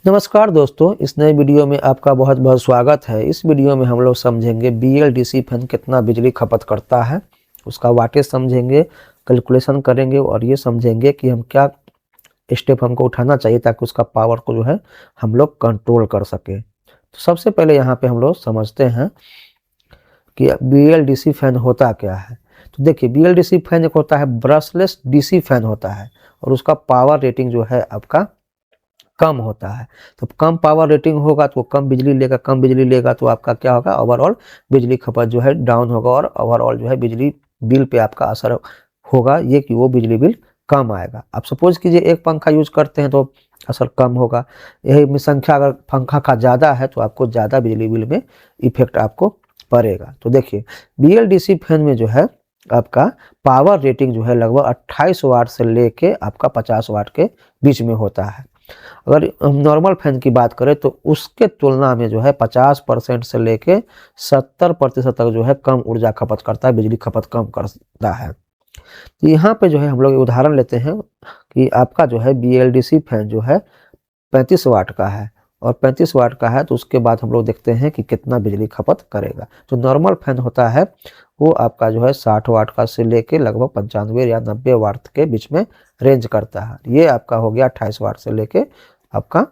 नमस्कार दोस्तों, इस नए वीडियो में आपका बहुत बहुत स्वागत है। इस वीडियो में हम लोग समझेंगे BLDC फैन कितना बिजली खपत करता है, उसका वाटेज समझेंगे, कैलकुलेशन करेंगे और ये समझेंगे कि हम क्या स्टेप हमको उठाना चाहिए ताकि उसका पावर को जो है हम लोग कंट्रोल कर सके। तो सबसे पहले यहाँ पे हम लोग समझते हैं कि BLDC फैन होता क्या है। तो देखिए, BLDC फैन एक होता है ब्रशलेस DC फैन होता है और उसका पावर रेटिंग जो है आपका कम होता है। तो कम पावर रेटिंग होगा तो कम बिजली लेगा तो आपका क्या होगा, ओवरऑल बिजली खपत जो है डाउन होगा और ओवरऑल जो है बिजली बिल पे आपका असर होगा, ये कि वो बिजली बिल कम आएगा। आप सपोज कीजिए एक पंखा यूज करते हैं तो असर कम होगा। यही में संख्या अगर पंखा का ज़्यादा है तो आपको ज़्यादा बिजली बिल में इफेक्ट आपको पड़ेगा। तो देखिए, BLDC फैन में जो है आपका पावर रेटिंग जो है लगभग 28 वाट से लेके आपका 50 वाट के बीच में होता है। अगर हम नॉर्मल फैन की बात करें तो उसके तुलना में जो है 50% से लेके 70% तक जो है कम ऊर्जा खपत करता है, बिजली खपत कम करता है। तो यहाँ पे जो है हम लोग उदाहरण लेते हैं कि आपका जो है BLDC फैन जो है 35 वाट का है और 35 वाट का है, तो उसके बाद हम लोग देखते हैं कि कितना बिजली खपत करेगा। जो नॉर्मल फैन होता है वो आपका जो है 60 वाट का से लेके लगभग 95 या 90 वाट के बीच में रेंज करता है। ये आपका हो गया 28 वाट से लेके आपका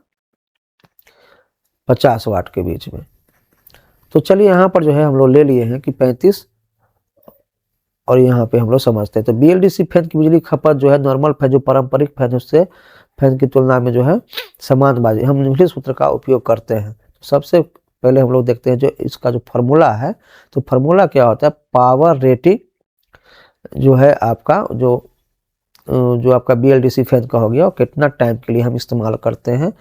50 वाट के बीच में। तो चलिए यहाँ पर जो है हम लोग ले लिए हैं कि 35 और यहाँ पे हम लोग समझते हैं। तो BLDC फैन की बिजली खपत जो है नॉर्मल फैन, जो पारंपरिक फैन, उससे फैन की तुलना में जो है समानुपाती हम निम्नलिखित सूत्र का उपयोग करते हैं। तो सबसे पहले हम लोग देखते हैं जो इसका जो फार्मूला है। तो फार्मूला क्या होता है, पावर रेटिंग जो है आपका जो आपका BLDC फैन का हो गया और कितना टाइम के लिए हम इस्तेमाल करते हैं,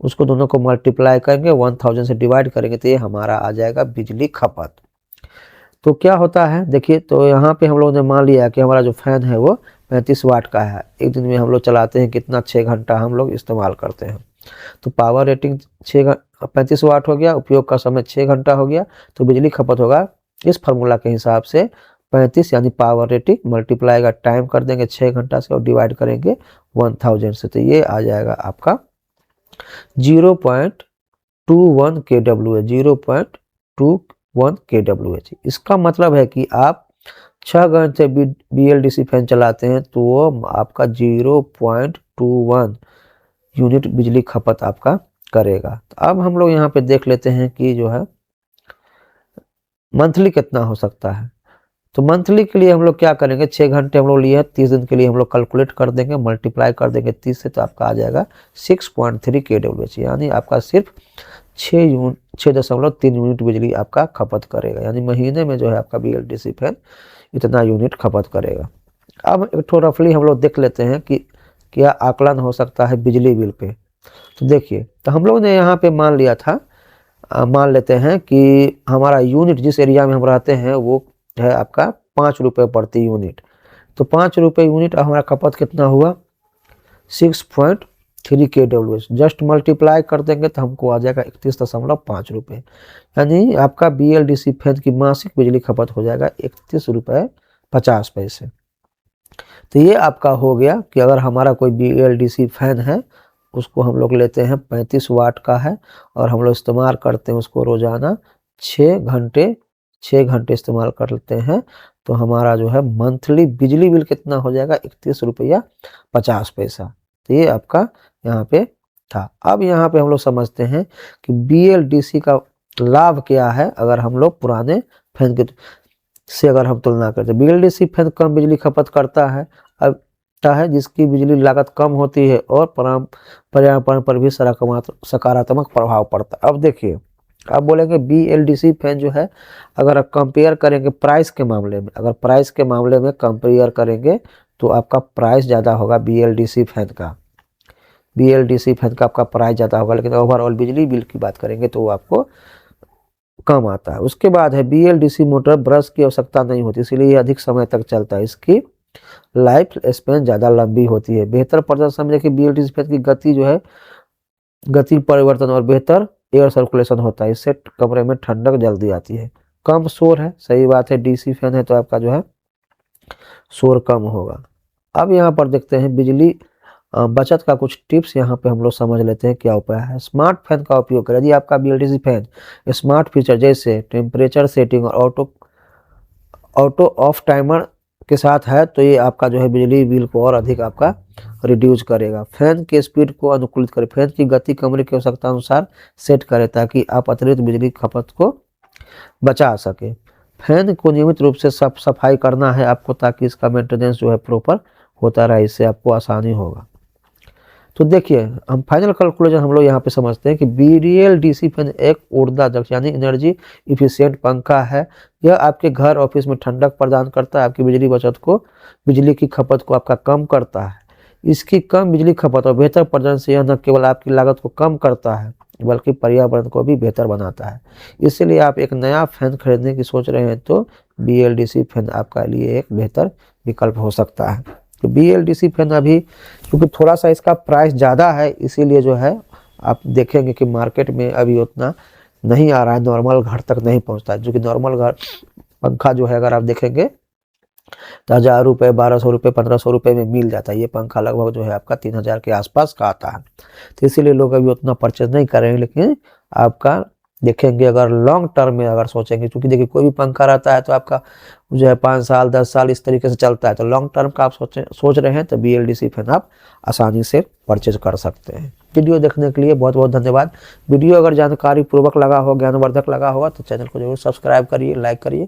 उसको दोनों को मल्टीप्लाई करेंगे, 1000 से डिवाइड करेंगे तो ये हमारा आ जाएगा बिजली खपत। तो क्या होता है देखिए, तो यहाँ पे हम लोगों ने मान लिया कि हमारा जो फैन है वो 35 वाट का है। एक दिन में हम लोग चलाते हैं कितना, 6 घंटा हम लोग इस्तेमाल करते हैं। तो पावर रेटिंग 35 वाट हो गया, उपयोग का समय 6 घंटा हो गया, तो बिजली खपत होगा इस फार्मूला के हिसाब से 35 यानी पावर रेटिंग मल्टीप्लाई का टाइम कर देंगे 6 घंटा से और डिवाइड करेंगे 1000 से, तो ये आ जाएगा आपका 0.21 kWh, 0.21 kWh। इसका मतलब है कि आप 6 घंटे BLDC फैन चलाते हैं तो वो आपका 0.21 यूनिट बिजली खपत आपका करेगा। तो अब हम लोग यहाँ पे देख लेते हैं कि जो है मंथली कितना हो सकता है। तो मंथली के लिए हम लोग क्या करेंगे, 6 घंटे हम लोग लिए हैं, 30 दिन के लिए हम लोग कैलकुलेट कर देंगे, मल्टीप्लाई कर देंगे 30 से, तो आपका आ जाएगा 6.3 kWh, यानी आपका सिर्फ 6.3 यूनिट बिजली आपका खपत करेगा। यानी महीने में जो है आपका BLDC फैन इतना यूनिट खपत करेगा। अब एक थोड़ा रफली हम लोग देख लेते हैं कि क्या आकलन हो सकता है बिजली बिल पे। तो देखिए, तो हम लोग ने यहाँ पे मान लिया था, मान लेते हैं कि हमारा यूनिट जिस एरिया में हम रहते हैं वो है आपका 5 रुपये प्रति यूनिट। तो 5 रुपये यूनिट हमारा खपत कितना हुआ, 6.3 kWh। जस्ट मल्टीप्लाई कर देंगे तो हमको आ जाएगा 31.5 रुपये, यानी आपका BLDC फैन की मासिक बिजली खपत हो जाएगा 31 रुपये 50 पैसे। तो ये आपका हो गया कि अगर हमारा कोई BLDC फैन है, उसको हम लोग लेते हैं 35 वाट का है और हम लोग इस्तेमाल करते हैं उसको रोजाना 6 घंटे इस्तेमाल करते हैं, तो हमारा जो है मंथली बिजली बिल कितना हो जाएगा, 31 रुपया 50 पैसा। तो ये आपका यहाँ पे था। अब यहाँ पे हम लोग समझते हैं कि BLDC का लाभ क्या है। अगर हम लोग पुराने फैन के से अगर हम तुलना करते हैं, BLDC फैन कम बिजली खपत करता है, अब है जिसकी बिजली लागत कम होती है और पर्यावरण पर भी सकारात्मक प्रभाव पड़ता है। अब देखिए, आप बोलेंगे BLDC फैन जो है, अगर आप कंपेयर करेंगे प्राइस के मामले में, अगर प्राइस के मामले में कंपेयर करेंगे तो आपका प्राइस ज़्यादा होगा BLDC फैन का। BLDC फैन का आपका प्राइस ज़्यादा होगा, लेकिन ओवरऑल बिजली बिल की बात करेंगे तो वो आपको कम आता है। उसके बाद है BLDC मोटर ब्रश की आवश्यकता नहीं होती, इसीलिए ये अधिक समय तक चलता है, इसकी लाइफ स्पेन ज़्यादा लंबी होती है। बेहतर प्रदर्शन समझे कि BLDC फैन की गति जो है, गति परिवर्तन और बेहतर एयर सर्कुलेशन होता है, इससे कमरे में ठंडक जल्दी आती है। कम शोर है, सही बात है, DC फैन है तो आपका जो है शोर कम होगा। अब यहाँ पर देखते हैं बिजली बचत का कुछ टिप्स यहाँ पे हम लोग समझ लेते हैं क्या उपाय है। स्मार्ट फैन का उपयोग करें। यदि आपका BLDC फैन स्मार्ट फीचर जैसे टेम्परेचर सेटिंग और ऑटो ऑफ टाइमर के साथ है तो ये आपका जो है बिजली बिल को और अधिक आपका रिड्यूस करेगा। फैन के स्पीड को अनुकूलित करें। फैन की गति कमरे की आवश्यकता अनुसार सेट करें ताकि आप अतिरिक्त बिजली खपत को बचा सके। फैन को नियमित रूप से सफाई करना है आपको ताकि इसका मेंटेनेंस जो है प्रॉपर होता रहे, इससे आपको आसानी होगा। तो देखिए हम फाइनल कैलकुलेशन हम लोग यहाँ पे समझते हैं कि BLDC फैन एक ऊर्जादक्ष यानी एनर्जी इफिशियंट पंखा है। यह आपके घर ऑफिस में ठंडक प्रदान करता है, आपकी बिजली की खपत को आपका कम करता है। इसकी कम बिजली खपत और बेहतर प्रदर्शन से यह न केवल आपकी लागत को कम करता है बल्कि पर्यावरण को भी बेहतर बनाता है। इसलिए आप एक नया फैन खरीदने की सोच रहे हैं तो BLDC फैन आपका लिए एक बेहतर विकल्प हो सकता है। तो BLDC फैन अभी क्योंकि थोड़ा सा इसका प्राइस ज़्यादा है इसीलिए जो है आप देखेंगे कि मार्केट में अभी उतना नहीं आ रहा है, नॉर्मल घर तक नहीं पहुंचता है। जो कि नॉर्मल घर पंखा जो है अगर आप देखेंगे तो 1000 रुपये, 1200 रुपये, 1500 रुपये में मिल जाता है। ये पंखा लगभग जो है आपका 3000 के आसपास का आता है। तो इसीलिए लोग अभी उतना परचेज नहीं कर रहे हैं। लेकिन आपका देखेंगे अगर लॉन्ग टर्म में अगर सोचेंगे, क्योंकि देखिए कोई भी पंखा रहता है तो आपका जो है 5 साल 10 साल इस तरीके से चलता है। तो लॉन्ग टर्म का आप सोच रहे हैं तो BLDC फैन आप आसानी से परचेज कर सकते हैं। वीडियो देखने के लिए बहुत बहुत धन्यवाद। वीडियो अगर जानकारी पूर्वक लगा हो, ज्ञानवर्धक लगा होगा तो चैनल को जरूर सब्सक्राइब करिए, लाइक करिए।